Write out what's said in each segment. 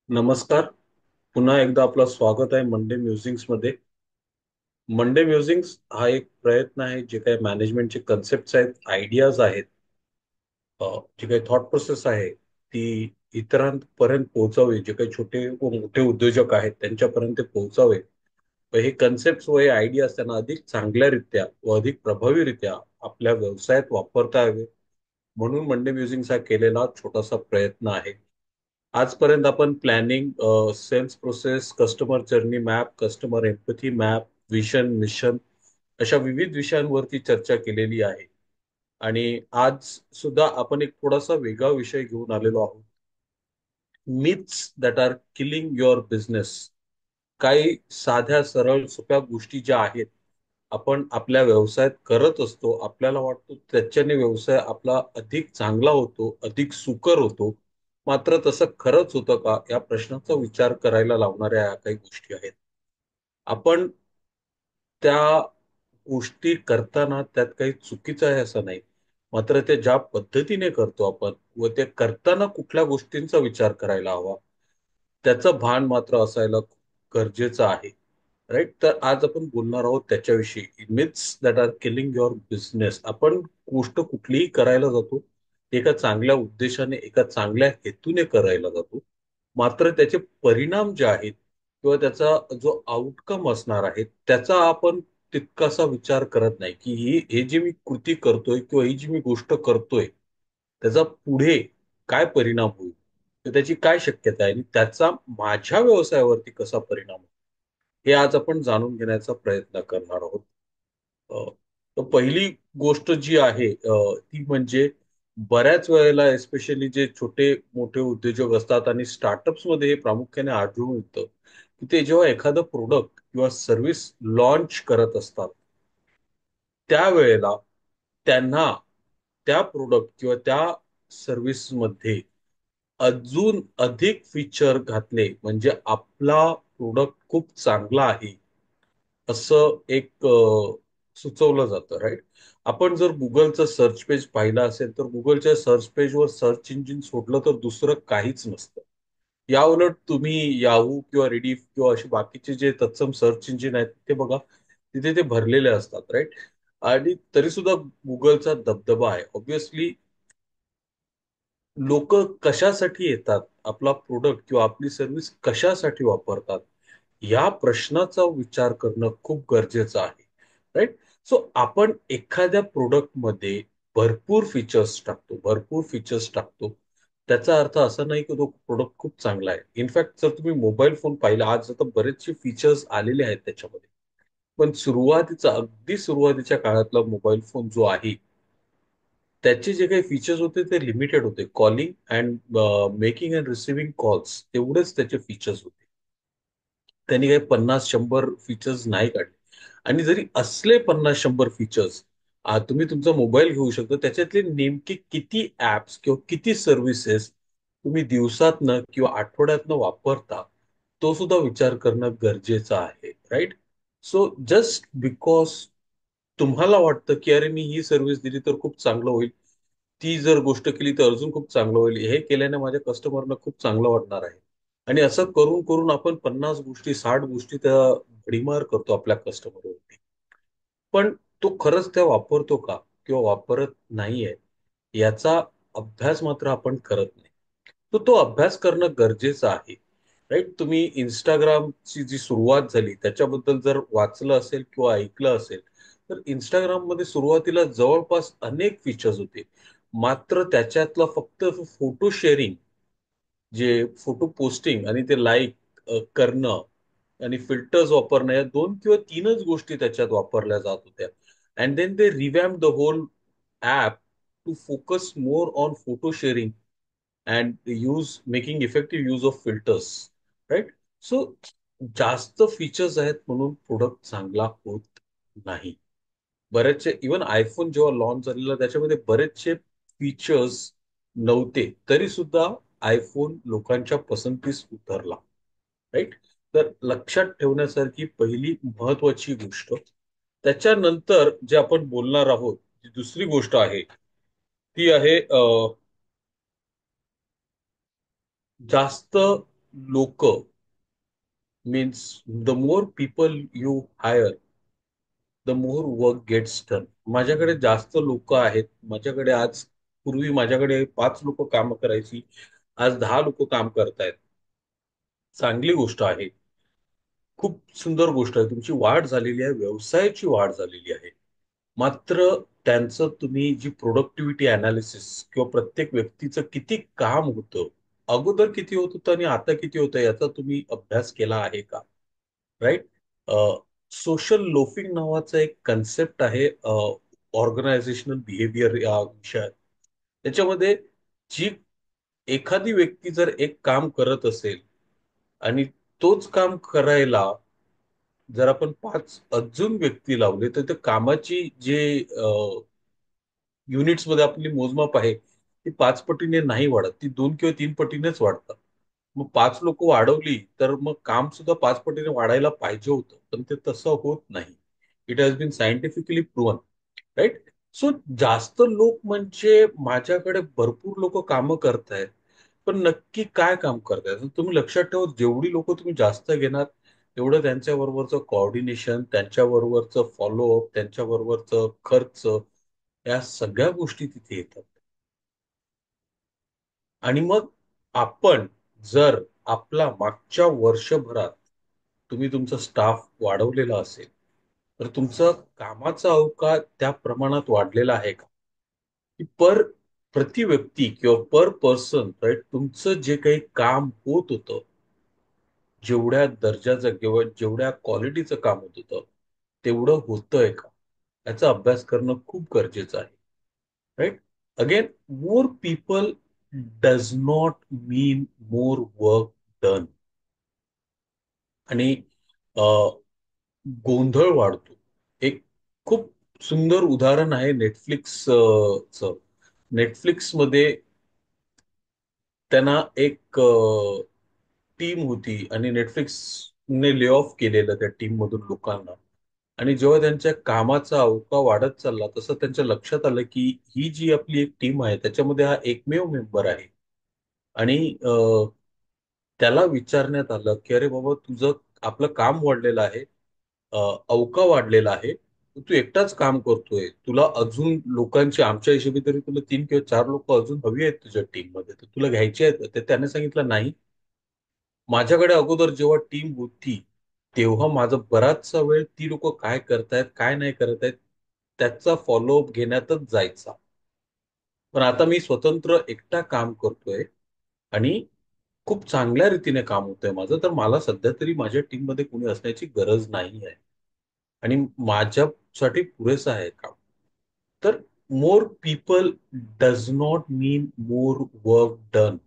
नमस्कार. पुन्हा एकदा आपलं स्वागत आहे मंडे म्युझिक्स मध्ये. मंडे म्युझिक्स हा एक प्रयत्न आहे, जे काही मॅनेजमेंटचे कन्सेप्ट आहेत, आयडियाज आहेत, जी काही थॉट प्रोसेस आहे ती इतरांपर्यंत पोहोचावी. जे काही छोटे व मोठे उद्योजक आहेत त्यांच्यापर्यंत ते पोहोचावे व हे कन्सेप्ट व हे आयडियाज त्यांना अधिक चांगल्यारित्या व अधिक प्रभावीरित्या आपल्या व्यवसायात वापरता यावे, म्हणून मंडे म्युझिक्स हा केलेला छोटासा प्रयत्न आहे. आजपर्यंत आपण planning, sales process, customer journey map, customer empathy map, vision, mission अशा विविध विषयांवरती चर्चा केलेली आहे. आणि आज सुद्धा आपण एक थोडासा वेगळा विषय घेऊन आलेलो आहोत. Myths that are killing your business. काही साध्या सरळ सोप्या गोष्टी ज्या आहेत, आपण आपल्या व्यवसायात करत असतो, आपल्याला वाटतो त्याच्याने व्यवसाय आपला अधिक चांगला होतो, अधिक सुकर होतो. मात्र तसं खरंच होतं का, या प्रश्नाचा विचार करायला लावणाऱ्या या काही गोष्टी आहेत. आपण त्या गोष्टी करताना त्यात काही चुकीचं आहे असं नाही. मात्र ते ज्या पद्धतीने करतो आपण व ते करताना कुठल्या गोष्टींचा विचार करायला हवा, त्याचं भान मात्र असायला गरजेचं आहे. राईट. तर आज आपण बोलणार आहोत त्याच्याविषयी, myths that are killing your business. आपण गोष्ट कुठलीही करायला जातो, एका चांगल्या उद्देशाने, एका चांगल्या हेतूने करायला जातो. मात्र त्याचे परिणाम जे आहेत किंवा त्याचा जो आउटकम असणार आहे त्याचा आपण तितकासा विचार करत नाही, की हे जी मी कृती करतोय किंवा ही जी मी गोष्ट करतोय त्याचा पुढे काय परिणाम होईल, तर त्याची काय शक्यता आहे आणि त्याचा माझ्या व्यवसायावरती कसा परिणाम होईल, हे आज आपण जाणून घेण्याचा प्रयत्न करणार आहोत. अ, तर पहिली गोष्ट जी आहे ती म्हणजे बऱ्याच वेळेला एस्पेशली जे छोटे मोठे उद्योजक असतात आणि स्टार्टअप्स मध्ये हे प्रामुख्याने आढळून येतं, की ते जेव्हा एखादं प्रोडक्ट किंवा सर्व्हिस लॉन्च करत असतात त्यावेळेला त्यांना त्या प्रोडक्ट किंवा त्या सर्व्हिसमध्ये अजून अधिक फीचर घातले म्हणजे आपला प्रोडक्ट खूप चांगला आहे असं एक सुचवलं जातं. राईट. आपण जर गुगलचं सर्च पेज पाहिलं असेल तर गुगलच्या सर्च पेजवर सर्च इंजिन सोडलं तर दुसरं काहीच नसतं. याउलट तुम्ही याहू किंवा रिडीफ किंवा असे बाकीचे जे तत्सम सर्च इंजिन आहेत ते बघा, तिथे ते भरलेले असतात. राईट. आणि तरी सुद्धा गुगलचा दबदबा आहे. ऑब्व्हियसली लोक कशासाठी येतात, आपला प्रोडक्ट किंवा आपली सर्व्हिस कशासाठी वापरतात, या प्रश्नाचा विचार करणं खूप गरजेचं आहे. राईट. सो आपण एखाद्या प्रोडक्टमध्ये भरपूर फीचर्स टाकतो. त्याचा अर्थ असा नाही की तो प्रोडक्ट खूप चांगला आहे. इनफॅक्ट जर तुम्ही मोबाईल फोन पाहिला, आज आता बरेचसे फीचर्स आलेले आहेत त्याच्यामध्ये, पण अगदी सुरुवातीच्या काळातला मोबाईल फोन जो आहे त्याचे जे काही फीचर्स होते ते लिमिटेड होते. Calling and making and receiving calls तेवढेच त्याचे फीचर्स होते. त्यांनी काही 50-100 फीचर्स नाही काढले. आणि जरी असले 50-100 फीचर्स, तुम्ही तुमचा मोबाईल घेऊ शकता, त्याच्यातले नेमके किती ऍप्स किंवा किती सर्व्हिसेस तुम्ही दिवसातनं किंवा आठवड्यातनं वापरता, तो सुद्धा विचार करणं गरजेचं आहे. राईट. सो जस्ट बिकॉज तुम्हाला वाटतं की अरे मी ही सर्व्हिस दिली तर खूप चांगलं होईल, ती जर गोष्ट केली तर अजून खूप चांगलं होईल, हे केल्याने माझ्या कस्टमरला खूप चांगलं वाटणार आहे, आणि असं करून करून आपण 50 गोष्टी 60 गोष्टी त्या भडीमार करतो आपल्या कस्टमरवरती. पण तो खरंच त्या वापरतो का किंवा वापरत नाहीये, याचा अभ्यास मात्र आपण करत नाही. तर तो अभ्यास करणं गरजेचं आहे. राईट. तुम्ही इंस्टाग्रामची जी सुरुवात झाली त्याच्याबद्दल जर वाचलं असेल किंवा ऐकलं असेल, तर इंस्टाग्राम मध्ये सुरुवातीला जवळपास अनेक फीचर्स होते. मात्र त्याच्यातला फक्त फोटो शेअरिंग, जे फोटो पोस्टिंग आणि ते लाईक करणं आणि फिल्टर्स वापरणं, या दोन किंवा तीनच गोष्टी त्याच्यात वापरल्या जात होत्या. And then they revamp the whole app to focus more on photo sharing and use making effective use of filters. Right. So जास्त फीचर्स आहेत म्हणून प्रोडक्ट चांगला होत नाही. बरेचसे इवन आयफोन जेव्हा लॉन्च झालेला त्याच्यामध्ये बरेचसे फीचर्स नव्हते, तरी सुद्धा आयफोन लोकांच्या पसंतीस उतरला. राईट. तर लक्षात ठेवण्यासारखी पहिली महत्वाची गोष्ट. त्याच्यानंतर जे आपण बोलणार आहोत, जी दुसरी गोष्ट आहे ती आहे जास्त लोक means the more people you hire the more work gets done. माझ्याकडे जास्त लोक आहेत. माझ्याकडे आज पूर्वी माझ्याकडे 5 लोक काम करायची, आज 10 लोक काम करतायत. चांगली गोष्ट आहे. खूप सुंदर गोष्ट आहे. तुमची वाढ झालेली आहे, व्यवसायाची वाढ झालेली आहे. मात्र त्यांचं तुम्ही जी प्रोडक्टिव्हिटी अनालिसिस किंवा प्रत्येक व्यक्तीचं किती काम होतं, अगोदर किती होत होतं आणि आता किती होतं याचा तुम्ही अभ्यास केला आहे का? राईट. सोशल लोफिंग नावाचा एक कन्सेप्ट आहे ऑर्गनायझेशनल बिहेवियर या विषयात. त्याच्यामध्ये जी एखादी व्यक्ती जर एक काम करत असेल आणि तोच काम करायला जर आपण 5 अजून व्यक्ती लावले तर त्या कामाची जे युनिट्स मध्ये आपली मोजमाप आहे ती 5 पटीने नाही वाढत, ती 2 किंवा 3 पटीनेच वाढतात. मग 5 लोक वाढवली तर मग काम सुद्धा 5 पटीने वाढायला पाहिजे होतं, पण ते तसं होत नाही. It has been scientifically proven. Right. So जास्त लोक म्हणजे माझ्याकडे भरपूर लोक कामं करतायत, पण नक्की काय काम करतायत तर तुम्ही लक्षात ठेवा, जेवढी लोक तुम्ही जास्त घेणार तेवढं त्यांच्याबरोबरचं कॉर्डिनेशन, त्यांच्याबरोबरचं फॉलोअप, त्यांच्याबरोबरचं खर्च, या सगळ्या गोष्टी तिथे येतात. आणि मग आपण जर आपला मागच्या वर्षभरात तुम्ही तुमचा स्टाफ वाढवलेला असेल तर तुमचा कामाचा अवकाश त्या प्रमाणात वाढलेला आहे का? की प्रति व्यक्ती किंवा पर पर्सन राईट तुमचं जे काही काम होत होतं, जेवढ्या दर्जाचं किंवा जेवढ्या क्वालिटीचं काम होत होतं तेवढं होतंय का, याचा अभ्यास करणं खूप गरजेचं आहे. Right. Again, more people does not mean more work done. आणि अ, गोंधळ वाढतो. एक खूप सुंदर उदाहरण आहे नेटफ्लिक्स च. नेटफ्लिक्स मध्ये त्यांना एक टीम होती आणि नेटफ्लिक्सने ले ऑफ केलेलं त्या टीम मधून लोकांना. आणि जेव्हा त्यांच्या कामाचा अवका वाढत चालला तसं त्यांच्या लक्षात आलं की ही जी आपली एक टीम आहे त्याच्यामध्ये हा एकमेव मेंबर आहे. आणि त्याला विचारण्यात आलं की अरे बाबा तुझं आपलं काम वाढलेलं आहे, अ, अवका वाढलेला आहे, तू एकटाच काम करतोय, तुला अजून लोकांची आमच्या हिशोबी तरी तुला 3 किंवा 4 लोक अजून हवी आहेत तुझ्या टीम मध्ये, तर तुला घ्यायची आहेत का? तर त्याने सांगितलं नाही. माझ्याकडे अगोदर जेव्हा टीम होती तेव्हा माझा बराचसा वेळ ती लोक काय करतायत काय नाही करत आहेत त्याचा फॉलोअप घेण्यातच जायचा. पण आता मी स्वतंत्र एकटा काम करतोय आणि खूप चांगल्या रीतीने काम होतंय माझं, तर मला सध्या तरी माझ्या टीम मध्ये कोणी असण्याची गरज नाही आहे आणि माझ्यासाठी पुरेसं आहे काम. तर मोर people does not mean more work done.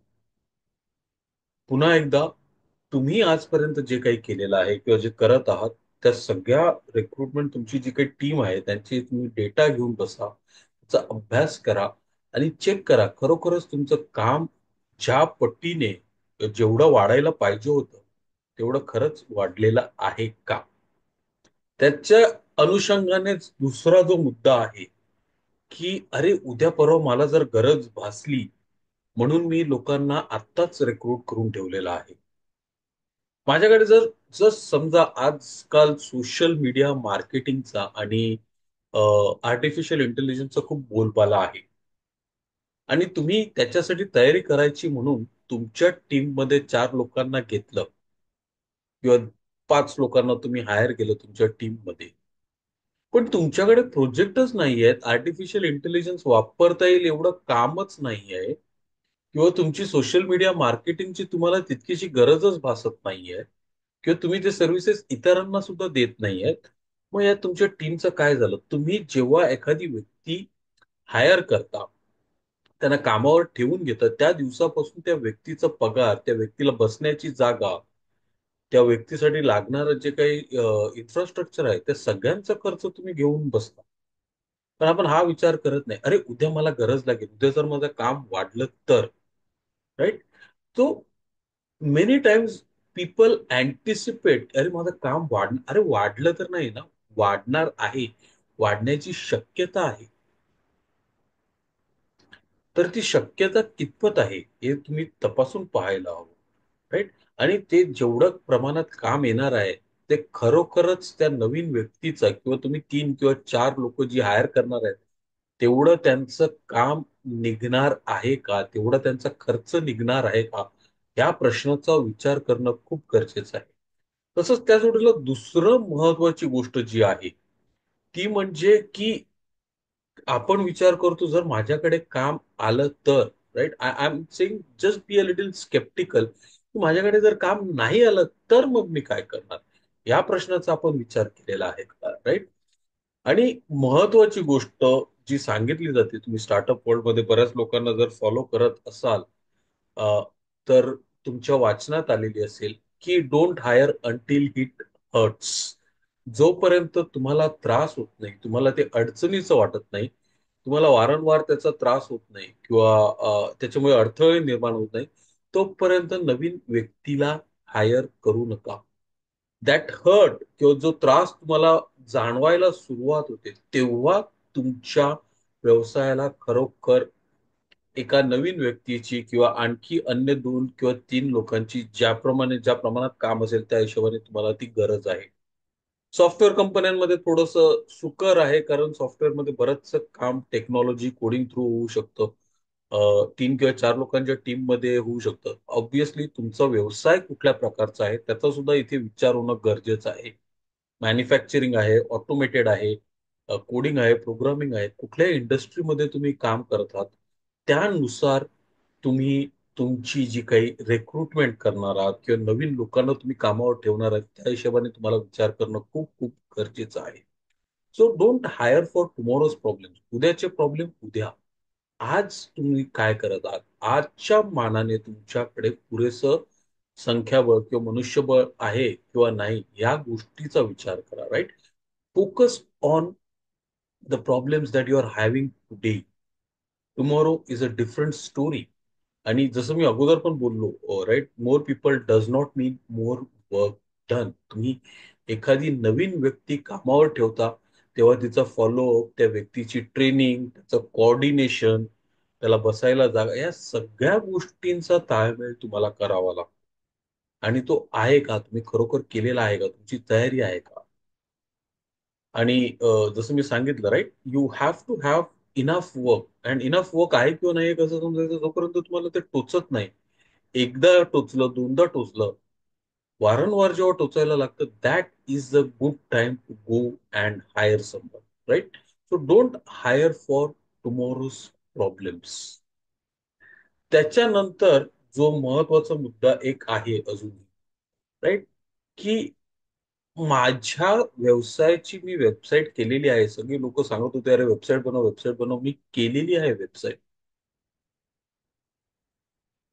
पुन्हा एकदा, तुम्ही आजपर्यंत जे काही केलेलं आहे किंवा जे करत आहात त्या सगळ्या रिक्रुटमेंट तुमची जी काही टीम आहे त्यांची तुम्ही डेटा घेऊन बसा, त्याचा अभ्यास करा आणि चेक करा खरोखरच तुमचं काम ज्या पट्टीने जेवढं वाढायला पाहिजे होतं तेवढं खरंच वाढलेलं आहे का. त्याच्या अनुषंगानेच दुसरा जो मुद्दा आहे की अरे उद्या परवा मला जर गरज भासली म्हणून मी लोकांना आत्ताच रिक्रूट करून ठेवलेला आहे. माझ्याकडे जर जर समजा आजकाल सोशल मीडिया मार्केटिंगचा आणि आर्टिफिशियल इंटेलिजन्सचा खूप बोलबाला आहे आणि तुम्ही त्याच्यासाठी तयारी करायची म्हणून तुमच्या टीम मध्ये 4 लोकांना घेतलं किंवा 5 लोकांना तुम्ही हायर केलं तुमच्या टीम मध्ये, पण तुमच्याकडे प्रोजेक्टच नाही आहेत, आर्टिफिशियल इंटेलिजन्स वापरता येईल एवढं कामच नाही आहे किंवा तुमची सोशल मीडिया मार्केटिंगची तुम्हाला तितकीशी गरजच भासत नाहीये किंवा तुम्ही ते सर्व्हिसेस इतरांना सुद्धा देत नाहीयेत. मग या तुमच्या टीमचं काय झालं? तुम्ही जेव्हा एखादी व्यक्ती हायर करता, त्यांना कामावर ठेवून घेता, त्या दिवसापासून त्या व्यक्तीचा पगार, त्या व्यक्तीला बसण्याची जागा, त्या व्यक्तीसाठी लागणारं जे काही इन्फ्रास्ट्रक्चर आहे, त्या सगळ्यांचा खर्च तुम्ही घेऊन बसता. पण आपण हा विचार करत नाही, अरे उद्या मला गरज लागेल, उद्या जर माझं काम वाढलं तर. राईट. तो मेनी टाइम्स पीपल अँटिसिपेट, अरे माझं काम अरे वाढलं तर नाही ना, वाढणार आहे, वाढण्याची शक्यता आहे. तर ती शक्यता कितपत आहे हे तुम्ही तपासून पाहायला हवं. राईट? आणि ते जेवढं प्रमाणात काम येणार आहे, ते खरोखरच त्या नवीन व्यक्तीचं किंवा तुम्ही 3 किंवा 4 लोक जी हायर करणार आहेत, तेवढं त्यांचं काम निघणार आहे का? तेवढा त्यांचा खर्च निघणार आहे का? या प्रश्नाचा विचार करणं खूप गरजेचं आहे. तसंच त्या जोडीला दुसरं महत्वाची गोष्ट जी आहे, ती म्हणजे की आपण विचार करतो जर माझ्याकडे काम आलं तर, right? I am saying just be a little sceptical. माझ्याकडे जर काम नाही आलं तर मग मी काय करणार? या प्रश्नाचा आपण विचार केलेला आहे का? राईट? आणि महत्वाची गोष्ट जी सांगितली जाते, तुम्ही स्टार्टअप वर्ल्डमध्ये बऱ्याच लोकांना जर फॉलो करत असाल, अ, तर तुमच्या वाचनात आलेली असेल की don't hire until it hurts. जोपर्यंत तुम्हाला त्रास होत नाही, तुम्हाला ते अडचणीचं वाटत नाही, तुम्हाला वारंवार त्याचा त्रास होत नाही किंवा त्याच्यामुळे अडथळे निर्माण होत नाही, तोपर्यंत नवीन व्यक्तीला हायर करू नका. दॅट हर्ट किंवा जो त्रास तुम्हाला जाणवायला सुरुवात होते, तेव्हा तुमच्या व्यवसायाला खरोखर एका नवीन व्यक्तीची किंवा आणखी अन्य 2 किंवा 3 लोकांची ज्या प्रमाणात काम असेल त्या हिशोबाने तुम्हाला ती गरज आहे. सॉफ्टवेअर कंपन्यांमध्ये थोडंसं सुकर आहे, कारण सॉफ्टवेअरमध्ये बरंचसं काम टेक्नॉलॉजी कोडिंग थ्रू होऊ शकतं. 3 किंवा 4 लोकांच्या टीममध्ये होऊ शकतं. ऑब्व्हियसली तुमचा व्यवसाय कुठल्या प्रकारचा आहे त्याचा सुद्धा इथे विचार होणं गरजेचं आहे. मॅन्युफॅक्चरिंग आहे, ऑटोमेटेड आहे, कोडिंग आहे, प्रोग्रामिंग आहे. कुठल्या इंडस्ट्रीमध्ये तुम्ही काम करत आहात, त्यानुसार तुम्ही तुमची जी काही रिक्रुटमेंट करणार आहात किंवा नवीन लोकांना तुम्ही कामावर ठेवणार आहात, त्या हिशोबाने तुम्हाला विचार करणं खूप खूप गरजेचं आहे. So don't hire for tomorrow's problem. उद्याचे प्रॉब्लेम उद्या. आज तुम्ही काय करत आहात? आजच्या मानाने तुमच्याकडे पुरेसं संख्याबळ किंवा मनुष्यबळ आहे किंवा नाही, या गोष्टीचा विचार करा, right? Focus on the problems that you are having today. Tomorrow is a different story. आणि जसं मी अगोदर पण बोललो, right, more people does not mean more work done. तुम्ही एखादी नवीन व्यक्ती कामावर ठेवता, तेव्हा तिचा फॉलोअप, त्या व्यक्तीची ट्रेनिंग, त्याचं कोऑर्डिनेशन, त्याला बसायला जागा, या सगळ्या गोष्टींचा ताळमेळ तुम्हाला करावा लागतो. आणि तो आहे का? तुम्ही खरोखर केलेला आहे का? तुमची तयारी आहे का? आणि जसं मी सांगितलं, right, you have to have enough work. And enough work आहे किंवा नाही कसं समजायचं, जोपर्यंत तुम्हाला ते टोचत नाही. एकदा टोचलं, दोनदा टोचलं, वारंवार जेव्हा टोचायला लागतं, that is a good time to go and hire someone, right? So don't hire for tomorrow's problems. त्याच्यानंतर जो महत्वाचा मुद्दा एक आहे अजून, राईट, की माझ्या व्यवसायाची मी वेबसाईट केलेली आहे. सगळी लोक सांगत होते, अरे वेबसाईट बनव, वेबसाईट बनव. मी केलेली आहे वेबसाईट.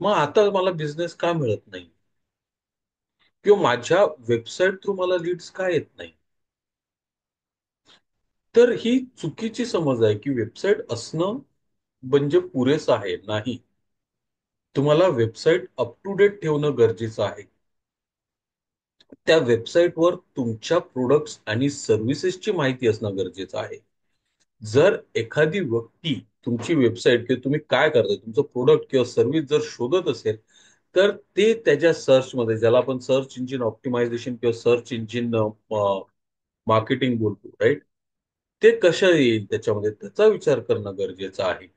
मग आता मला बिझनेस का मिळत नाही? किंवा माझ्या वेबसाईट थ्रू मला लीड्स का येत नाही? तर ही चुकीची समज आहे की वेबसाईट असणं म्हणजे पुरेसं आहे. नाही. तुम्हाला वेबसाईट अप टू डेट ठेवणं गरजेचं आहे. त्या वेबसाईटवर तुमच्या प्रोडक्ट्स आणि सर्व्हिसेसची माहिती असणं गरजेचं आहे. जर एखादी व्यक्ती तुमची वेबसाईट किंवा तुम्ही काय करताय, तुमचं प्रोडक्ट किंवा सर्व्हिस जर शोधत असेल, तर ते त्याच्या सर्चमध्ये, ज्याला आपण सर्च इंजिन ऑप्टिमायझेशन किंवा सर्च इंजिन मार्केटिंग बोलतो, राईट, ते कसं येईल त्याच्यामध्ये, त्याचा विचार करणं गरजेचं आहे.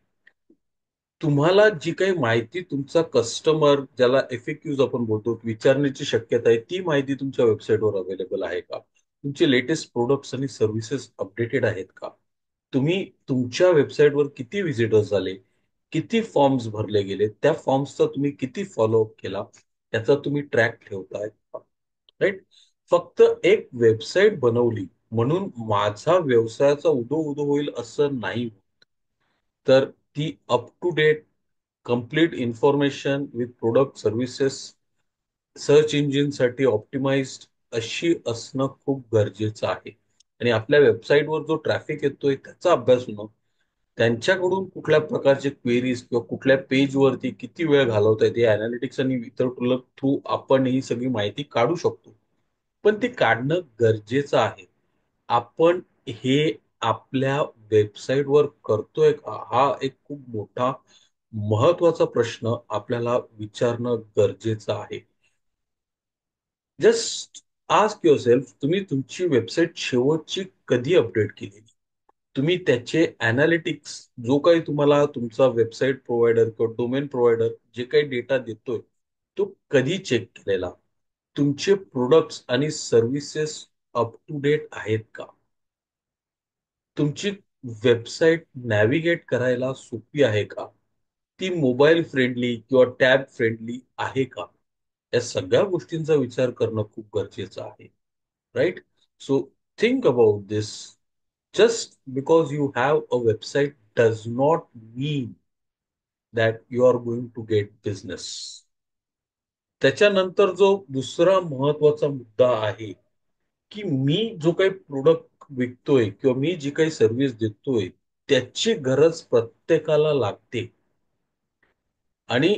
तुम्हाला जी काही माहिती तुमचा कस्टमर, ज्याला एफएक्यूज आपण बोलतो, विचारण्याची शक्यता आहे, ती माहिती तुमच्या वेबसाईटवर अवेलेबल आहे का? तुमचे लेटेस्ट प्रोडक्ट्स आणि सर्व्हिसेस अपडेटेड आहेत का? तुम्ही तुमच्या वेबसाईटवर किती व्हिजिटर्स झाले, किती फॉर्म्स भरले गेले, त्या फॉर्म्सचा तुम्ही किती फॉलोअप केला, त्याचा तुम्ही ट्रॅक ठेवताय का? राईट? फक्त एक वेबसाईट बनवली म्हणून माझा व्यवसायाचा उदो उदो होईल असं नाही. तर ती up to date, complete information with product services, search इंजिनसाठी ऑप्टिमाइज्ड अशी असणं खूप गरजेचं आहे. आणि आपल्या वेबसाईटवर जो ट्रॅफिक येतोय त्याचा अभ्यास होणं, त्यांच्याकडून कुठल्या प्रकारचे क्वेरीज किंवा कुठल्या पेजवरती किती वेळ घालवतायत, हे अनालिटिक्स आणि इतर थ्रू आपण ही सगळी माहिती काढू शकतो. पण ते काढणं गरजेचं आहे. आपण हे आपल्या वेबसाईटवर करतोय का? हा एक खूप मोठा महत्वाचा प्रश्न आपल्याला विचारणं गरजेचं आहे. जस्ट आस्क युअर सेल्फ, तुम्ही तुमची वेबसाईट शेवटची कधी अपडेट केली? तुम्ही त्याचे अनालिटिक्स, जो काही तुम्हाला तुमचा वेबसाईट प्रोव्हायडर किंवा डोमेन प्रोव्हायडर जे काही डेटा देतोय, तो कधी चेक केलेला? तुमचे प्रोडक्ट्स आणि सर्व्हिसेस अप टू डेट आहेत का? तुमची वेबसाईट नॅव्हिगेट करायला सोपी आहे का? ती मोबाईल फ्रेंडली किंवा टॅब फ्रेंडली आहे का? या सगळ्या गोष्टींचा विचार करणं खूप गरजेचं आहे. Right? So think about this. Just because you have a website does not mean that you are going to get business. त्याच्यानंतर जो दुसरा महत्वाचा मुद्दा आहे, की मी जो काही प्रोडक्ट विकतोय किंवा मी जी काही सर्व्हिस देतोय, त्याची गरज प्रत्येकाला लागते. आणि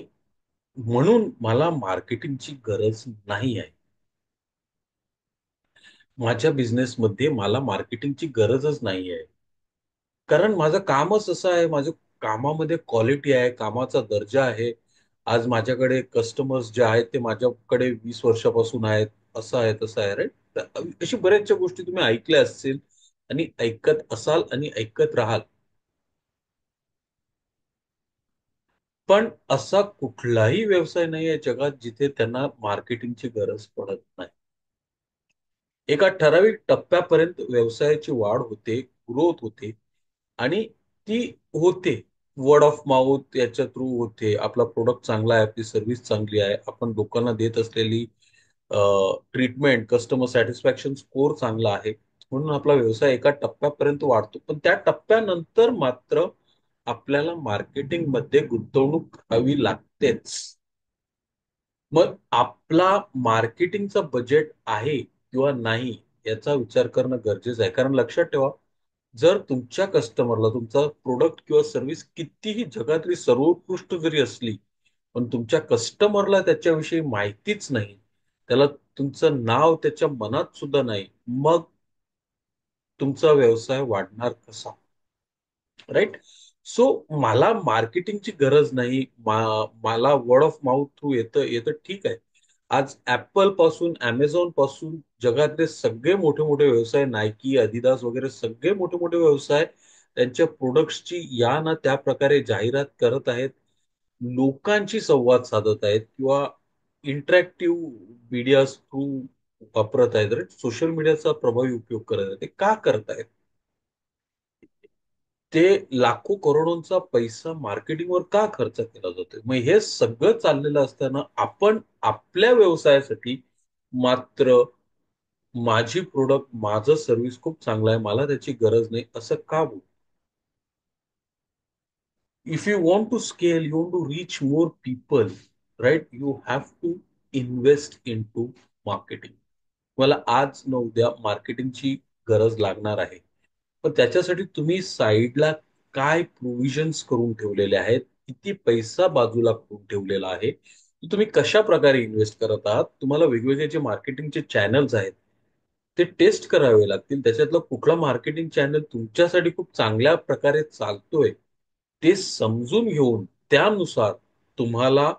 म्हणून मला मार्केटिंगची गरज नाही आहे. माझ्या बिझनेसमध्ये मला मार्केटिंगची गरजच नाही आहे. कारण माझं कामच असं आहे, माझ्या कामामध्ये क्वालिटी आहे, कामाचा दर्जा आहे. आज माझ्याकडे कस्टमर्स जे आहेत ते माझ्याकडे 20 वर्षापासून आहेत. असं आहे, तसं आहे, राईट? तर अशी बऱ्याचशा गोष्टी तुम्ही ऐकल्या असतील आणि ऐकत असाल आणि ऐकत राहाल. पण असा कुठलाही व्यवसाय नाही आहे जगात जिथे त्यांना मार्केटिंगची गरज पडत नाही. एका ठराविक टप्प्यापर्यंत व्यवसायाची वाढ होते, ग्रोथ होते आणि ती होते. वर्ड ऑफ माउथ याच्या थ्रू होते. आपला प्रोडक्ट चांगला आहे, आपली सर्व्हिस चांगली आहे, आपण लोकांना देत असलेली ट्रीटमेंट, कस्टमर सॅटिस्फॅक्शन स्कोर चांगला आहे. म्हणून आपला व्यवसाय एका टप्प्यापर्यंत वाढतो. पण त्या टप्प्यानंतर मात्र आपल्याला मार्केटिंगमध्ये गुंतवणूक करावी लागतेच. मग आपला मार्केटिंगचा बजेट आहे किंवा नाही याचा विचार करणं गरजेचं आहे. कारण लक्षात ठेवा, जर तुमच्या कस्टमरला तुमचा प्रोडक्ट किंवा सर्व्हिस कितीही जगातली सर्वोत्कृष्ट जरी असली, पण तुमच्या कस्टमरला त्याच्याविषयी माहितीच नाही, त्याला तुमचं नाव त्याच्या मनात सुद्धा नाही, मग तुमचा व्यवसाय वाढणार कसा? राईट? सो मला मार्केटिंगची गरज नाही. मला वर्ड ऑफ माउथ थ्रू येतं येतं ठीक आहे. आज ऍपल पासून, अमेझॉन पासून जगातले सगळे मोठे मोठे व्यवसाय, नायकी, अदिदास वगैरे सगळे मोठे मोठे व्यवसाय त्यांच्या प्रोडक्ट्सची या ना त्या प्रकारे जाहिरात करत आहेत. लोकांशी संवाद साधत आहेत किंवा इंटरॅक्टिव्ह मीडिया थ्रू वापरत आहेत. राईट? सोशल मीडियाचा प्रभावी उपयोग करत आहेत. ते का करतायत? ते लाखो करोडोंचा पैसा मार्केटिंगवर का खर्च केला जातोय? मग हे सगळं चाललेलं असताना आपण आपल्या व्यवसायासाठी मात्र माझी प्रोडक्ट, माझं सर्व्हिस खूप चांगलं आहे, मला त्याची गरज नाही, असं का बोलू? If you want to scale, you want to reach more people, right? You have to invest into marketing. मला आज न उद्या मार्केटिंगची गरज लागणार आहे. पण त्याच्यासाठी तुम्ही साईडला काय प्रोव्हिजन्स करून ठेवलेले आहेत, किती पैसा बाजूला करून ठेवलेला आहे, तुम्ही कशा प्रकारे इन्व्हेस्ट करत आहात, तुम्हाला वेगवेगळे जे मार्केटिंगचे चॅनल्स आहेत ते टेस्ट करावे लागतील. त्याच्यातलं कुठला मार्केटिंग चॅनल तुमच्यासाठी खूप चांगल्या प्रकारे चालतोय ते समजून घेऊन त्यानुसार तुम्हाला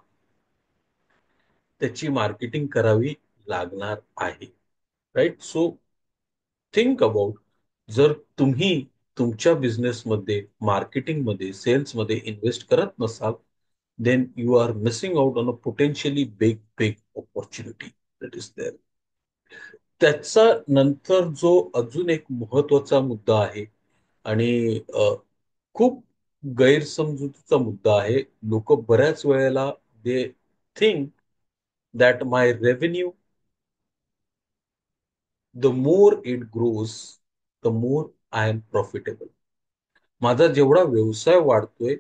त्याची मार्केटिंग करावी लागणार आहे. राईट? सो थिंक अबाउट, जर तुम्ही तुमच्या बिझनेसमध्ये, मार्केटिंगमध्ये, सेल्समध्ये इन्व्हेस्ट करत नसाल, then you are missing out on a potentially big big opportunity that is there. त्याचा नंतर जो अजून एक महत्वाचा मुद्दा आहे आणि खूप गैरसमजुतीचा मुद्दा आहे. लोक बऱ्याच वेळेला they think that my revenue, the more it grows, the more I am profitable. माझा जेवढा व्यवसाय वाढतोय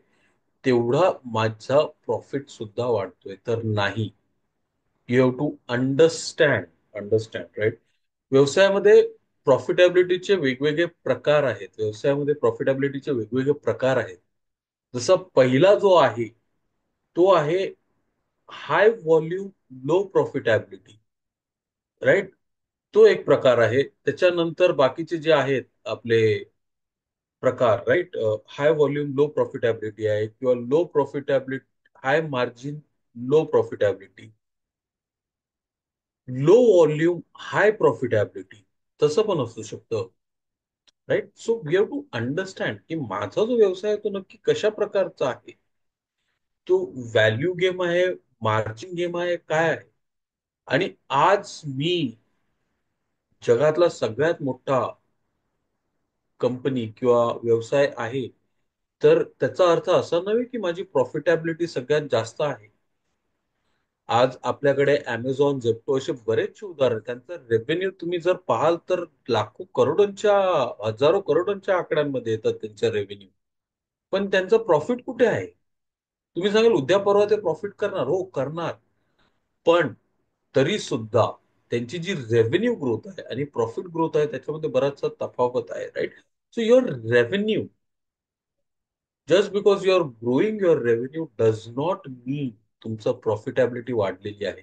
तेवढा माझा प्रॉफिट सुद्धा वाढतोय. तर नाही. You have to understand, right? व्यवसायामध्ये प्रॉफिटेबिलिटीचे वेगवेगळे प्रकार आहेत. व्यवसायामध्ये प्रॉफिटेबिलिटीचे वेगवेगळे प्रकार आहेत. जसा पहिला जो आहे तो आहे हाय व्हॉल्यूम लो प्रॉफिटेबिलिटी. राईट? तो एक प्रकार आहे. त्याच्यानंतर बाकीचे जे आहेत आपले प्रकार, right, high volume low profitability आहे किंवा low profitability high margin low profitability. Low volume high profitability, तसं पण असू शकतं. Right. So we have to understand की माझा जो व्यवसाय आहे तो नक्की कशा प्रकारचा आहे. तो व्हॅल्यू गेम आहे, मार्जिन गेम आहे, काय आहे. आणि आज मी जगातला सगळ्यात मोठा कंपनी किंवा व्यवसाय आहे, तर त्याचा अर्थ असा नव्हे की माझी प्रॉफिटॅबिलिटी सगळ्यात जास्त आहे. आज आपल्याकडे Amazon, झेप्टो असे बरेचसे उदाहरण आहेत. त्यांचं रेव्हेन्यू तुम्ही जर पाहाल तर लाखो करोडोंच्या, हजारो करोडोंच्या आकड्यांमध्ये येतात त्यांचे रेव्हेन्यू. पण त्यांचं प्रॉफिट कुठे आहे? तुम्ही सांगाल उद्या परवा ते प्रॉफिट करणार, हो करणार. पण तरी सुद्धा त्यांची जी रेव्हेन्यू ग्रोथ आहे आणि प्रॉफिट ग्रोथ आहे त्याच्यामध्ये बराचसा तफावत आहे. Right. So your revenue, just because you are growing your revenue does not mean तुमचं प्रॉफिटॅबिलिटी वाढलेली आहे.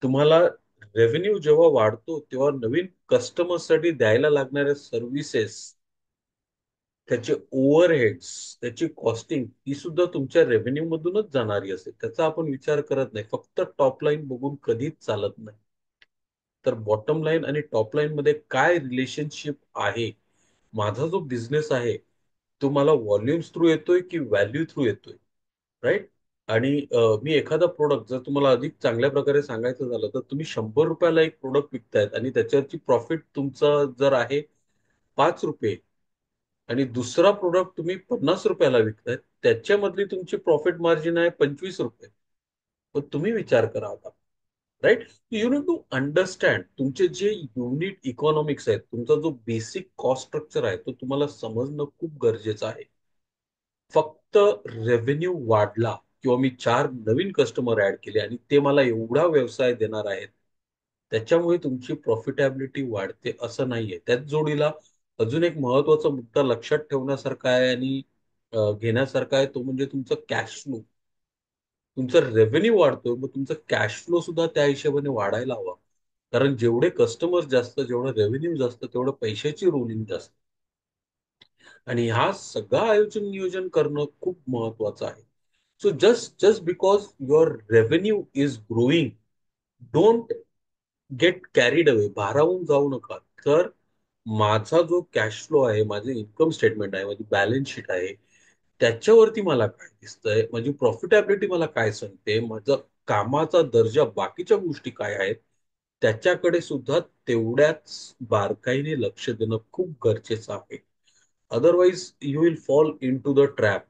तुम्हाला रेव्हेन्यू जेव्हा वाढतो तेव्हा नवीन कस्टमर्ससाठी द्यायला लागणाऱ्या सर्व्हिसेस, त्याचे ओव्हरहेड्स, त्याची कॉस्टिंग ही सुद्धा तुमच्या रेव्हेन्यू मधूनच जाणारी असते. त्याचा आपण विचार करत नाही. फक्त टॉप लाईन बघून कधीच चालत नाही. तर बॉटम लाईन आणि टॉप लाईन मध्ये काय रिलेशनशिप आहे, माझा जो बिझनेस आहे तो मला व्हॉल्युम्स थ्रू येतोय की व्हॅल्यू थ्रू येतोय. राईट. आणि मी एखादा प्रोडक्ट जर तुम्हाला अधिक चांगल्या प्रकारे सांगायचं झालं तर तुम्ही 100 रुपयाला एक प्रोडक्ट विकतायत आणि त्याच्यावरची प्रॉफिट तुमचं जर आहे 5 रुपये, आणि दुसरा प्रोडक्ट तुम्ही 50 रुपयाला विकतायत, त्याच्यामधली तुमची प्रॉफिट मार्जिन आहे 25 रुपये. पण तुम्ही विचार करा आता. Right. You need to understand तुमचे जे युनिट इकॉनॉमिक्स आहेत, तुमचा जो बेसिक कॉस्ट स्ट्रक्चर आहे तो तुम्हाला समजणं खूप गरजेचं आहे. फक्त रेव्हेन्यू वाढला किंवा मी 4 नवीन कस्टमर ऍड केले आणि ते मला एवढा व्यवसाय देणार आहेत, त्याच्यामुळे तुमची प्रॉफिटॅबिलिटी वाढते असं नाहीये. त्याच जोडीला अजून एक महत्वाचा मुद्दा लक्षात ठेवण्यासारखा आहे आणि घेण्यासारखा आहे, तो म्हणजे तुमचं कॅश फ्लो. तुमचा रेव्हेन्यू वाढतोय, मग तुमचा कॅश फ्लो सुद्धा त्या हिशोबाने वाढायला हवा. कारण जेवढे कस्टमर जास्त, जेवढं रेव्हेन्यू जास्त, तेवढं पैशाची रोलिंग जास्त. आणि हा सगळं आयोजन नियोजन करणं खूप महत्वाचं आहे. So just just because your revenue is growing, don't get carried away, भारावून जाऊ नका. तर माझा जो कॅश फ्लो आहे, माझे इन्कम स्टेटमेंट आहे, माझी बॅलन्स शीट आहे, त्याच्यावरती मला काय दिसतंय, माझी प्रॉफिटॅबिलिटी मला काय सांगते, माझा कामाचा दर्जा, बाकीच्या गोष्टी काय आहेत, त्याच्याकडे सुद्धा तेवढ्याच बारकाईने लक्ष देणं खूप गरजेचं आहे. Otherwise you will fall into the trap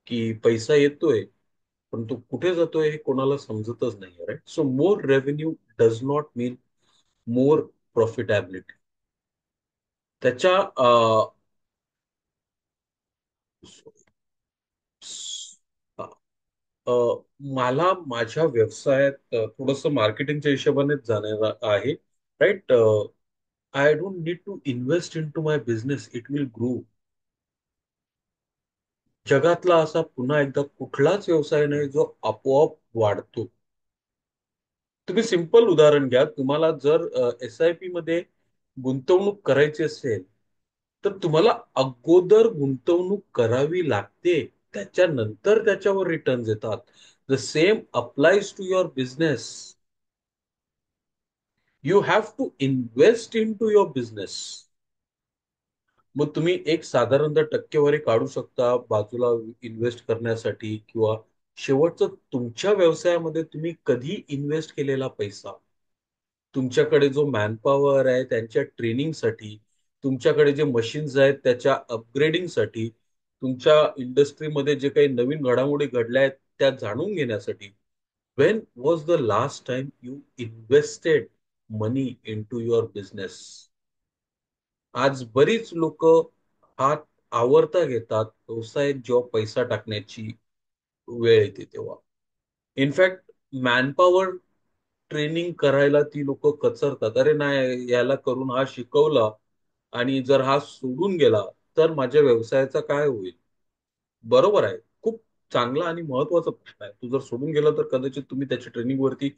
की पैसा येतोय पण तो कुठे जातोय हे कोणाला समजतच नाही. Right. So more revenue does not mean more profitability. त्याच्या अ, मला माझ्या व्यवसायात थोडंसं मार्केटिंगच्या हिशोबानेच जाणार आहे. Right. I don't need to invest into my business, it will grow. जगातला असा पुन्हा एकदा कुठलाच व्यवसाय नाही जो आपोआप वाढतो. तुम्ही सिंपल उदाहरण घ्या. तुम्हाला जर SIP मध्ये गुंतवणूक करायची असेल तर तुम्हाला अगोदर गुंतवणूक करावी लागते, त्याच्यानंतर त्याच्यावर रिटर्न्स येतात. The same applies to your business. You have to invest into your business. मग तुम्ही एक साधारणतः टक्केवारी काढू शकता बाजूला इन्व्हेस्ट करण्यासाठी, किंवा शेवटचं तुमच्या व्यवसायामध्ये तुम्ही कधी इन्व्हेस्ट केलेला पैसा, तुमच्याकडे जो मॅनपॉवर आहे त्यांच्या ट्रेनिंगसाठी, तुमच्याकडे जे मशीन्स आहेत त्याच्या अपग्रेडिंगसाठी, तुमच्या इंडस्ट्रीमध्ये जे काही नवीन घडामोडी घडल्या आहेत त्या जाणून घेण्यासाठी, when was the last time you invested money into your business. आज बरीच लोक हात आवर्ता घेतात व्यवसायात जेव्हा पैसा टाकण्याची वेळ येते तेव्हा. इनफॅक्ट मॅनपॉवर ट्रेनिंग करायला ती लोक कचरतात. अरे नाही, याला करून हा शिकवला आणि जर हा सोडून गेला तर माझ्या व्यवसायाचा काय होईल. बरोबर आहे. खूप चांगला आणि महत्वाचा प्रश्न आहे. तू जर सोडून गेला तर कदाचित तुम्ही त्याच्या ट्रेनिंगवरती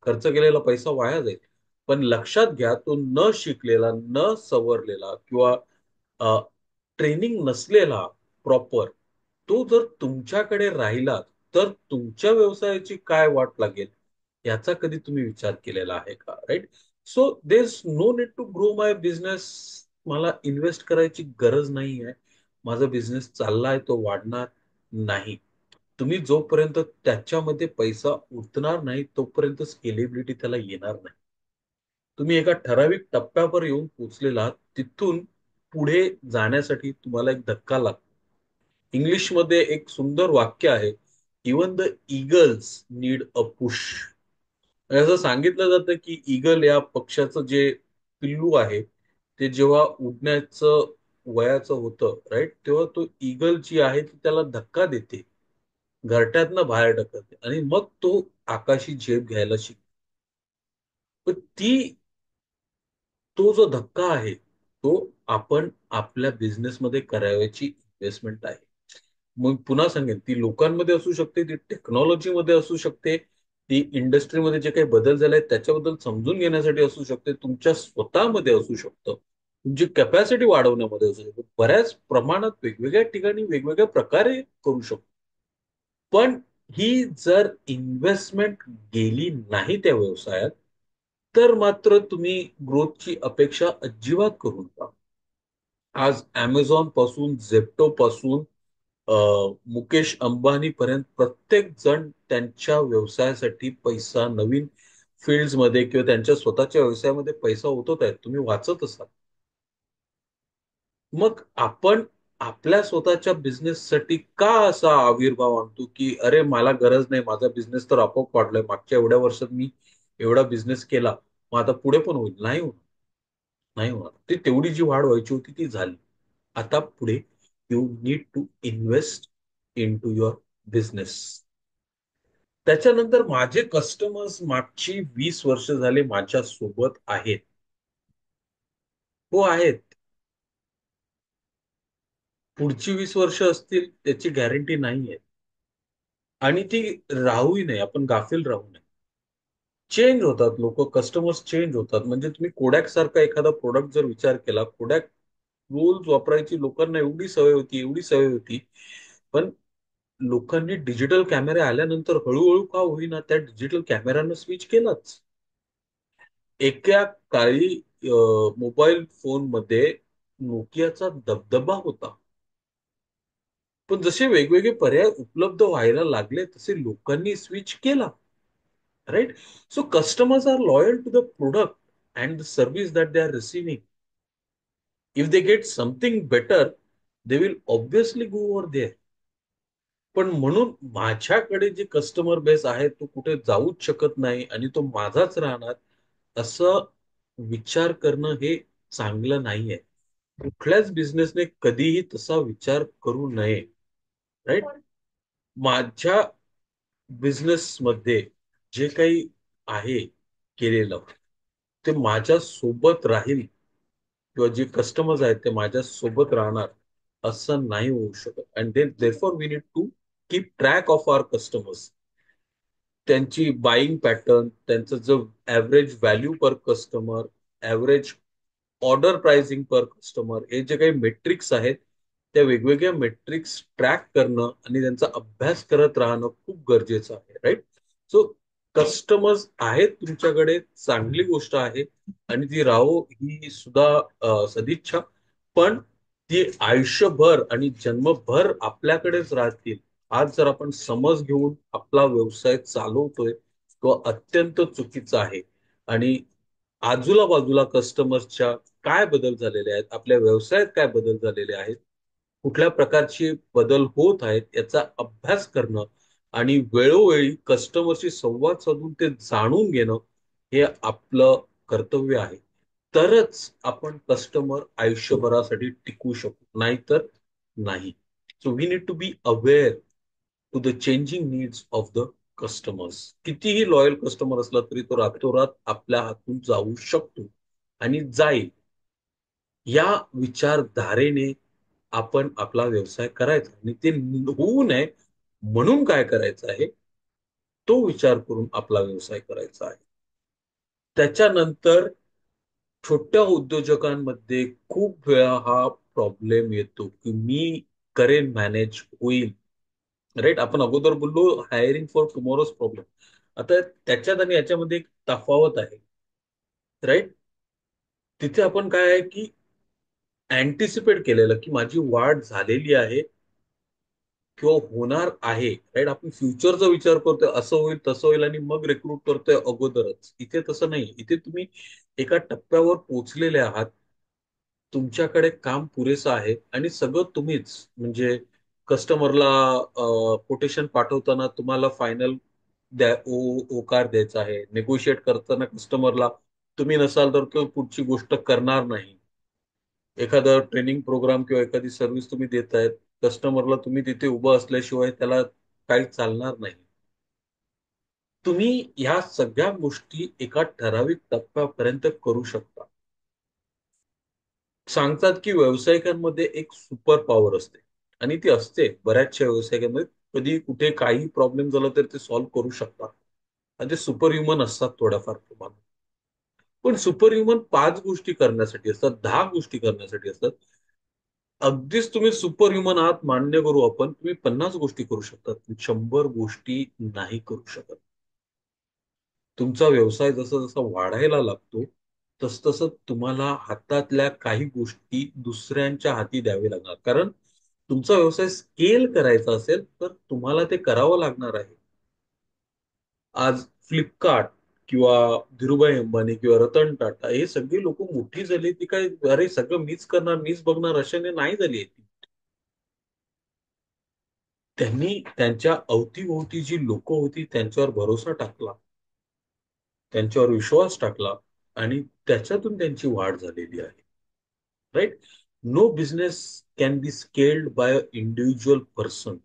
खर्च केलेला पैसा वाया जाईल. पण लक्षात घ्या, तो न शिकलेला, न सवरलेला किंवा ट्रेनिंग नसलेला प्रॉपर, तो जर तुमच्याकडे राहिला तर तुमच्या व्यवसायाची काय वाट लागेल. याचा कधी तुम्ही विचार केलेला आहे का? Right. So there is no need to grow my business. मला इन्व्हेस्ट करायची गरज नाही आहे. माझा बिझनेस चाललाय, तो वाढणार नाही. तुम्ही जोपर्यंत त्याच्यामध्ये पैसा उतरणार नाही तोपर्यंत स्केलेबिलिटी त्याला येणार नाही. तुम्ही एका ठराविक टप्प्यावर येऊन पोहोचलेला आहात, तिथून पुढे जाण्यासाठी तुम्हाला एक धक्का लागतो. इंग्लिशमध्ये एक सुंदर वाक्य आहे, even the eagles need a push. असं सांगितलं जातं की ईगल या पक्ष्याचं जे पिल्लू आहे ते जेव्हा उडण्याचं वयाचं होतं, राईट, तेव्हा तो ईगल जी आहे ती त्याला धक्का देते, घरट्यातनं बाहेर ढकलते आणि मग तो आकाशी झेप घ्यायला शिकतो. पण तो जो धक्का आहे तो आपण आपल्या बिझनेसमध्ये करावयाची इन्व्हेस्टमेंट आहे. मग पुन्हा सांगेन, ती लोकांमध्ये असू शकते, ती टेक्नॉलॉजीमध्ये असू शकते, ती इंडस्ट्रीमध्ये जे काही बदल झाले आहेत त्याच्याबद्दल समजून घेण्यासाठी असू शकते, तुमच्या स्वतःमध्ये असू शकतं, तुमची कॅपॅसिटी वाढवण्यामध्ये असू शकतो, बऱ्याच प्रमाणात वेगवेगळ्या ठिकाणी वेगवेगळ्या प्रकारे करू शकतो. पण ही जर इन्व्हेस्टमेंट गेली नाही त्या व्यवसायात, तर मात्र तुम्ही ग्रोथची अपेक्षा अजिबात करू नका. आज Amazon पासून, झेप्टो पासून, अ, मुकेश अंबानी पर्यंत प्रत्येक जण त्यांच्या व्यवसायासाठी पैसा नवीन फील्ड्समध्ये किंवा त्यांच्या स्वतःच्या व्यवसायामध्ये पैसा ओतत आहेत. तुम्ही वाचत असाल. मग आपण आपल्या स्वतःच्या बिझनेससाठी का असा आविर्भाव आणतो, की अरे मला गरज नाही, माझा बिझनेस तर आपोआप वाढलाय, मागच्या एवढ्या वर्षात मी एवढा बिझनेस केला, मग आता पुढे पण होईल. नाही होणार. नाही होणार. ती तेवढी जी वाढ व्हायची होती ती झाली. आता पुढे you need to invest into your business. त्याच्यानंतर माझे कस्टमर्स मागची 20 वर्ष झाले माझ्या सोबत आहेत. हो, आहेत. पुढची 20 वर्ष असतील त्याची गॅरंटी नाहीये. आणि ती राहूही नये, आपण गाफील राहू नये. चेंज होतात लोक, कस्टमर्स चेंज होतात. म्हणजे तुम्ही कोडॅक सारखा एखादा प्रोडक्ट जर विचार केला, कोडॅक रोज वापरायची लोकांना एवढी सवय होती, एवढी सवय होती. पण लोकांनी डिजिटल कॅमेरे आल्यानंतर हळूहळू का होईना त्या डिजिटल कॅमेऱ्यांना स्विच केलंच. एका काळी मोबाईल फोनमध्ये नोकियाचा दबदबा होता. पण जसे वेगवेगळे पर्याय उपलब्ध व्हायला लागले तसे लोकांनी स्विच केला. Right. So customers are loyal to the product and the service that they are receiving. If they get something better, they will obviously go over there. पण म्हणून माझ्याकडे जे कस्टमर बेस आहे तो कुठे जाऊच शकत नाही आणि तो माझाच राहणार असं विचार करणं हे चांगलं नाहीये. कुठल्याच बिझनेसने कधीही तसा विचार करू नये. राईट. माझ्या बिझनेसमध्ये जे काही आहे केलेलं ते माझ्या सोबत राहील किंवा जे कस्टमर्स आहेत ते माझ्या सोबत राहणार असं नाही होऊ शकत. And therefore we need to keep track of our customers, त्यांची बाईंग पॅटर्न, त्यांचं जो average value per customer, average order pricing per customer, हे जे काही मेट्रिक्स आहेत त्या वेगवेगळ्या मेट्रिक्स ट्रॅक करणं आणि त्यांचा अभ्यास करत राहणं खूप गरजेचं आहे. राईट. सो कस्टमर्स आहेत तुमच्याकडे, चांगली गोष्ट आहे आणि ती राहो ही सुद्धा सदिच्छा. पण ती आयुष्यभर आणि जन्मभर आपल्याकडेच राहतील आज जर आपण समज घेऊन आपला व्यवसाय चालवतोय तो अत्यंत चुकीचा आहे. आणि आजूला बाजूला कस्टमर्सच्या काय बदल झालेले आहेत, आपल्या व्यवसायात काय बदल झालेले आहेत, कुठल्या प्रकारचे बदल होत आहेत याचा अभ्यास करणं आणि वेळोवेळी कस्टमरशी संवाद साधून ते जाणून घेणं हे आपलं कर्तव्य आहे. तरच आपण कस्टमर आयुष्यभरासाठी टिकू शकू, नाहीतर नाही. So we need to be aware to the changing needs of the customers. कितीही लॉयल कस्टमर असला तरी तो रातोरात आपल्या हातून जाऊ शकतो आणि जाईल. या विचारधारेने आपण आपला व्यवसाय करायचा आणि ते होऊ नये म्हणून काय करायचं आहे तो विचार करून आपला व्यवसाय करायचा आहे. त्याच्यानंतर छोट्या उद्योजकांमध्ये खूप वेळा हा प्रॉब्लेम येतो की मी करेन, मॅनेज होईल. राईट. आपण अगोदर बोललो हायरिंग फॉर टुमॉरोज प्रॉब्लेम. आता त्याच्यात आणि याच्यामध्ये एक तफावत आहे, राईट. तिथे आपण काय आहे की अँटिसिपेट केलेलं की माझी वाढ झालेली आहे किंवा होणार आहे, राईट. आपण फ्युचरचा विचार करतोय, असं होईल तसं होईल आणि मग रिक्रूट करतोय अगोदरच. इथे तसं नाही. इथे तुम्ही एका टप्प्यावर पोहोचलेले आहात, तुमच्याकडे काम पुरेसं आहे आणि सगळं तुम्हीच, म्हणजे कस्टमरला कोटेशन पाठवताना तुम्हाला फायनल होकार द्यायचा आहे. नेगोशिएट करताना कस्टमरला तुम्ही नसाल तर तो पुढची गोष्ट करणार नाही. एखादा ट्रेनिंग प्रोग्राम किंवा एखादी सर्व्हिस तुम्ही देतायत, कस्टमरला तुम्ही तिथे उभं असल्याशिवाय त्याला काही चालणार नाही. तुम्ही ह्या सगळ्या गोष्टी एका ठराविक टप्प्यापर्यंत करू शकता. सांगतात की व्यावसायिकांमध्ये एक सुपर पॉवर असते आणि ती असते बऱ्याचशा व्यावसायिकांमध्ये. कधी कुठे काही प्रॉब्लेम झाला तर ते सॉल्व्ह करू शकतात आणि ते सुपर ह्युमन असतात थोड्याफार प्रमाणात. पण सुपर ह्युमन 5 गोष्टी करण्यासाठी असतात, 10 गोष्टी करण्यासाठी असतात. अगदीच तुम्ही सुपर ह्युमन आहात मान्य करू आपण, तुम्ही 50 गोष्टी करू शकता, 100 गोष्टी नाही करू शकत. तुमचा व्यवसाय जसा जसा वाढायला लागतो, तस तसं तुम्हाला हातातल्या काही गोष्टी दुसऱ्यांच्या हाती द्यावे लागणार. कारण तुमचा व्यवसाय स्केल करायचा असेल तर तुम्हाला ते करावं लागणार आहे. आज फ्लिपकार्ट किंवा धीरूभाई अंबानी किंवा रतन टाटा हे सगळी लोक मोठी झाली, ती काय अरे सगळं मीच करणार मीच बघणार अशाने नाही झाली. त्यांनी त्यांच्या अवतीभोवती जी लोक होती त्यांच्यावर भरोसा टाकला, त्यांच्यावर विश्वास टाकला आणि त्याच्यातून त्यांची वाढ झालेली आहे, right. No business can be scaled by a individual person.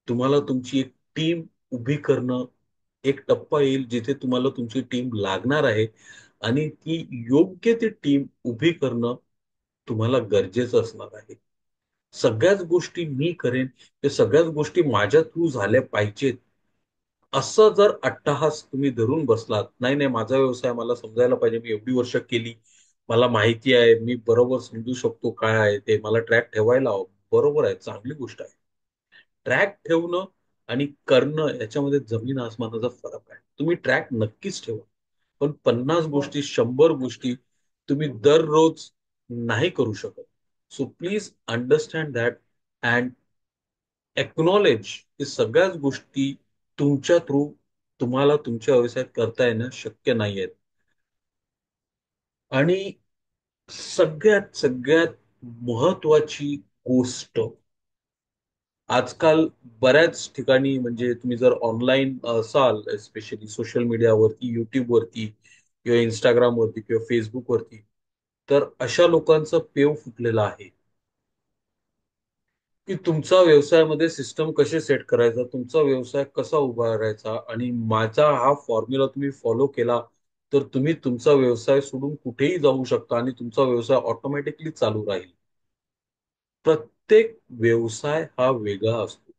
तुम्हाला तुमची एक टीम उभी करणं, एक टप्पा येईल जिथे तुम्हाला तुमची टीम लागणार आहे आणि ती योग्य ती टीम उभी करणं तुम्हाला गरजेचं असणार आहे. सगळ्याच गोष्टी मी करेन, ते सगळ्याच गोष्टी माझ्या थ्रू झाल्या पाहिजेत, असं जर अट्टहास तुम्ही धरून बसलात, नाही नाही माझा व्यवसाय मला समजायला पाहिजे, मी एवढी वर्ष केली, मला माहिती आहे, मी बरोबर समजू शकतो काय आहे ते, मला ट्रॅक ठेवायला हवं. बरोबर आहे, चांगली गोष्ट आहे. ट्रॅक ठेवणं आणि करणं याच्यामध्ये जमीन आसमानाचा फरक आहे. तुम्ही ट्रॅक नक्कीच ठेवा, पण 50 गोष्टी 100 गोष्टी तुम्ही दररोज नाही करू शकत. So please understand that and acknowledge की सगळ्याच गोष्टी तुमच्या थ्रू तुम्हाला तुमच्या व्यवसायात करता येणं शक्य नाही आहेत. आणि सगळ्यात सगळ्यात महत्वाची गोष्ट आजकाल बऱ्याच ठिकाणी, म्हणजे तुम्ही जर ऑनलाईन असाल, स्पेशली सोशल मीडियावरती, युट्यूबवरती किंवा इंस्टाग्रामवरती किंवा फेसबुकवरती, तर अशा लोकांचं पेव फुटलेलं आहे की तुमचा व्यवसायामध्ये सिस्टम कसे सेट करायचा, तुमचा व्यवसाय कसा उभारायचा आणि माझा हा फॉर्म्युला तुम्ही फॉलो केला तर तुम्ही तुमचा व्यवसाय सोडून कुठेही जाऊ शकता आणि तुमचा व्यवसाय ऑटोमॅटिकली चालू राहील. प्रत्येक व्यवसाय हा वेगळा असतो.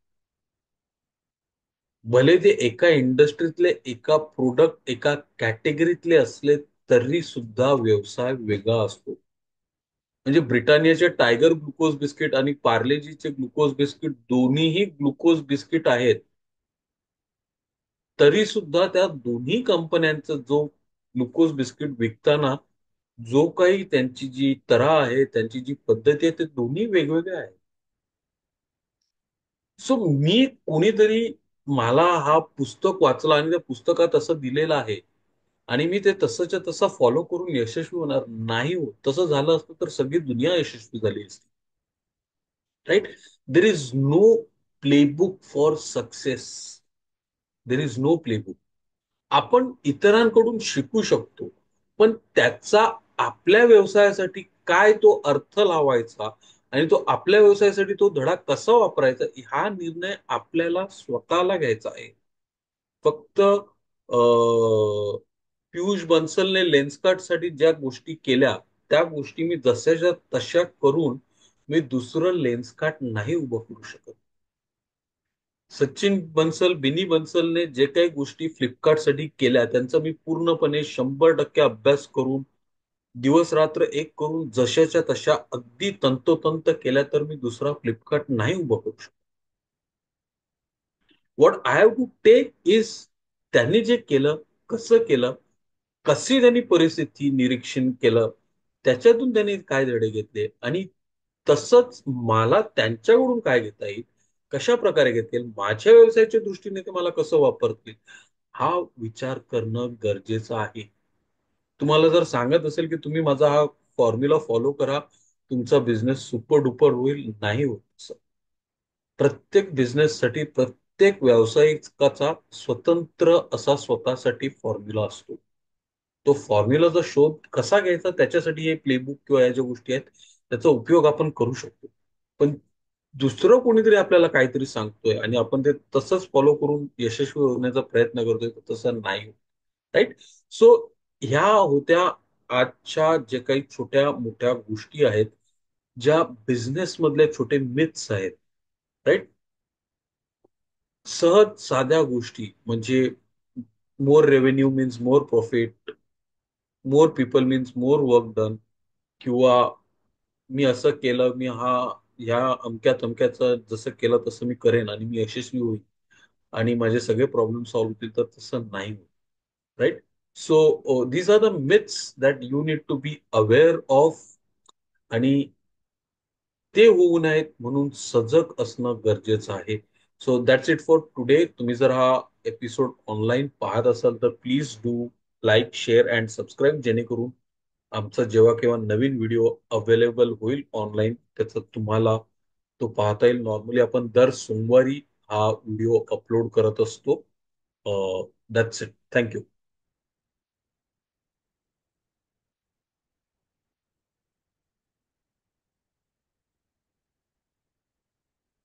भले ते एका इंडस्ट्रीतले, एका प्रोडक्ट, एका कॅटेगरीतले असले तरी सुद्धा व्यवसाय वेगळा असतो. म्हणजे ब्रिटानियाचे टायगर ग्लुकोज बिस्किट आणि पार्लेजीचे ग्लुकोज बिस्किट दोन्हीही ग्लुकोज बिस्किट आहेत. तरी सुद्धा त्या दोन्ही कंपन्यांचा जो ग्लुकोज बिस्किट विकताना जो काही त्यांची जी तऱ्हा आहे, त्यांची जी पद्धती आहे, ते दोन्ही वेगवेगळे आहे. सो मी कोणीतरी मला हा पुस्तक वाचला आणि त्या पुस्तकात असं दिलेलं आहे आणि मी ते तसंच्या तसं फॉलो करून यशस्वी होणार नाही. होत तसं झालं असतं तर सगळी दुनिया यशस्वी झाली असती, right. There is no playbook for success. There is no playbook. आपण इतरांकडून शिकू शकतो, पण त्याचा आपल्या व्यवसायासाठी काय तो अर्थ लावायचा आणि तो आपल्या व्यवसायासाठी तो धडा कसा वापरायचा हा निर्णय आपल्याला स्वतःला घ्यायचा आहे. फक्त पियुष बन्सलने लेन्सकार्ट साठी ज्या गोष्टी केल्या, त्या गोष्टी मी जशाच्या तशा करून मी दुसरं लेन्सकार्ट नाही उभं करू शकत. सचिन बन्सल, बिनी बन्सलने जे काही गोष्टी फ्लिपकार्ट साठी केल्या त्यांचा मी पूर्णपणे 100% अभ्यास करून दिवस रात्र एक करून जशाच्या तशा अगदी तंतोतंत केल्या तर मी दुसरा फ्लिपकार्ट नाही उभा करू शकतो. What I have to take is त्यांनी जे केलं, कसं केलं, कशी त्यांनी परिस्थिती निरीक्षण केलं, त्याच्यातून त्यांनी काय धडे घेतले आणि तसंच मला त्यांच्याकडून काय घेता येईल, कशा प्रकारे घेता येईल, माझ्या व्यवसायाच्या दृष्टीने ते मला कसं वापरतील, हा विचार करणं गरजेचं आहे. तुम्हाला जर सांगत असेल की तुम्ही माझा हा फॉर्म्युला फॉलो करा, तुमचा बिझनेस सुपर डुपर होईल, नाही होत तसं. प्रत्येक बिझनेससाठी, प्रत्येक व्यावसायिकाचा स्वतंत्र असा स्वतःसाठी फॉर्म्युला असतो. तो फॉर्म्युलाचा शोध कसा घ्यायचा त्याच्यासाठी हे प्लेबुक किंवा या ज्या गोष्टी आहेत त्याचा उपयोग आपण करू शकतो. पण दुसरं कोणीतरी आपल्याला काहीतरी सांगतोय आणि आपण ते तसंच फॉलो करून यशस्वी होण्याचा प्रयत्न करतोय, तर तसं नाही. राईट. सो ह्या होत्या आजच्या जे काही छोट्या मोठ्या गोष्टी आहेत, ज्या बिझनेस मधले छोटे मिथ्स आहेत. राईट. सहज साध्या गोष्टी म्हणजे more revenue means more profit, more people means more work done, किंवा मी असं केलं, मी ह्या अमक्या तमक्याचं जसं केलं तसं मी करेन आणि मी यशस्वी होईल आणि माझे सगळे प्रॉब्लेम सॉल्व्ह होतील, तर तसं नाही होत. Right. So these are the myths that you need to be aware of. आणि ते होऊ नयेत म्हणून सजग असणं गरजेचं आहे. So that's it for today. तुम्ही जर हा एपिसोड ऑनलाईन पाहत असाल तर please do like, share and subscribe, जेणेकरून आमचा जेव्हा केव्हा नवीन व्हिडिओ अवेलेबल होईल ऑनलाईन त्याचा तुम्हाला तो पाहता येईल. नॉर्मली आपण दर सोमवारी हा व्हिडिओ अपलोड करत असतो. That's it. थँक्यू.